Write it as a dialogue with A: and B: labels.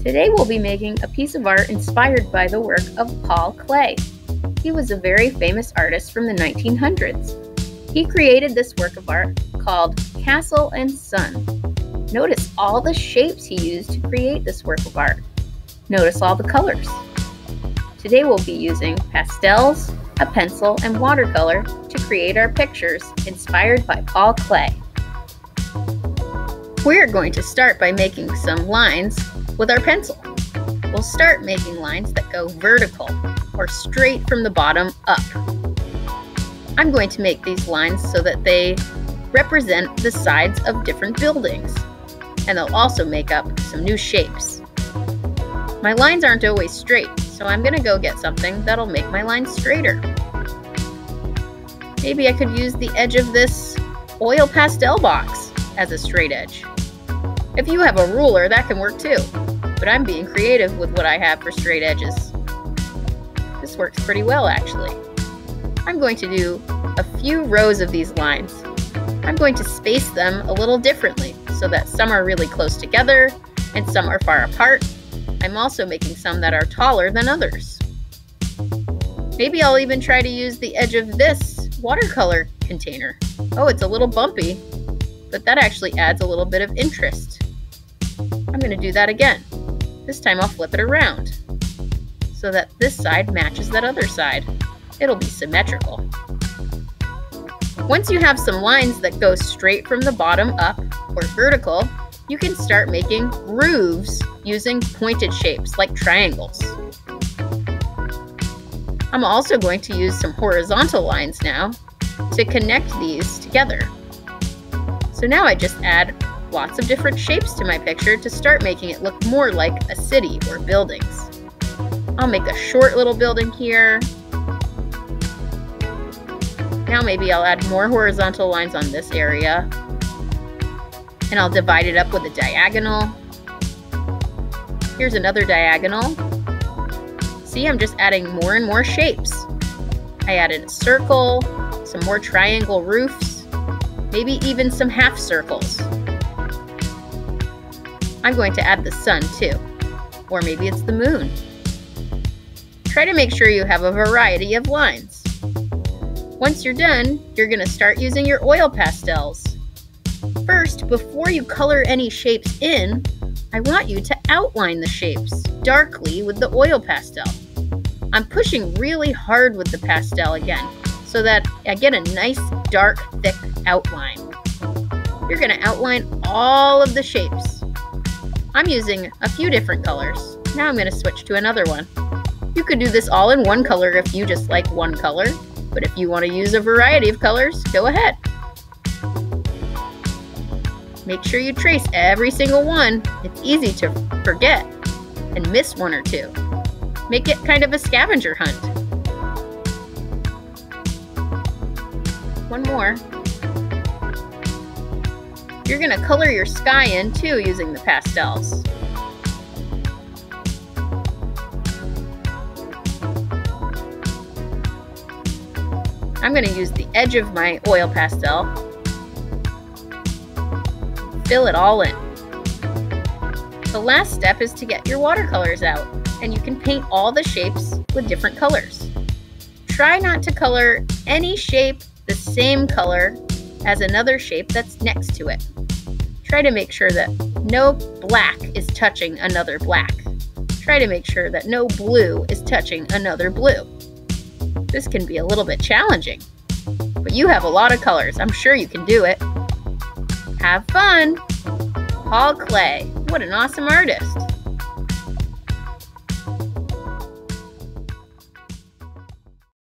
A: Today we'll be making a piece of art inspired by the work of Paul Klee. He was a very famous artist from the 1900s. He created this work of art called Castle and Sun. Notice all the shapes he used to create this work of art. Notice all the colors. Today we'll be using pastels, a pencil, and watercolor to create our pictures inspired by Paul Klee. We're going to start by making some lines with our pencil. We'll start making lines that go vertical or straight from the bottom up. I'm going to make these lines so that they represent the sides of different buildings, and they'll also make up some new shapes. My lines aren't always straight, so I'm going to go get something that'll make my lines straighter. Maybe I could use the edge of this oil pastel box as a straight edge. If you have a ruler, that can work too, but I'm being creative with what I have for straight edges. This works pretty well, actually. I'm going to do a few rows of these lines. I'm going to space them a little differently so that some are really close together and some are far apart. I'm also making some that are taller than others. Maybe I'll even try to use the edge of this watercolor container. Oh, it's a little bumpy, but that actually adds a little bit of interest. I'm going to do that again. This time I'll flip it around so that this side matches that other side. It'll be symmetrical. Once you have some lines that go straight from the bottom up or vertical, you can start making grooves using pointed shapes like triangles. I'm also going to use some horizontal lines now to connect these together. So now I just add lots of different shapes to my picture to start making it look more like a city or buildings. I'll make a short little building here. Now maybe I'll add more horizontal lines on this area, and I'll divide it up with a diagonal. Here's another diagonal. See, I'm just adding more and more shapes. I added a circle, some more triangle roofs, maybe even some half circles. I'm going to add the sun too, or maybe it's the moon. Try to make sure you have a variety of lines. Once you're done, you're going to start using your oil pastels. First, before you color any shapes in, I want you to outline the shapes darkly with the oil pastel. I'm pushing really hard with the pastel again, so that I get a nice, dark, thick outline. You're going to outline all of the shapes. I'm using a few different colors. Now I'm going to switch to another one. You could do this all in one color if you just like one color, but if you want to use a variety of colors, go ahead. Make sure you trace every single one. It's easy to forget and miss one or two. Make it kind of a scavenger hunt. One more. You're going to color your sky in too using the pastels. I'm going to use the edge of my oil pastel. Fill it all in. The last step is to get your watercolors out, and you can paint all the shapes with different colors. Try not to color any shape the same color as another shape that's next to it. Try to make sure that no black is touching another black. Try to make sure that no blue is touching another blue. This can be a little bit challenging, but you have a lot of colors. I'm sure you can do it. Have fun! Paul Klee, what an awesome artist!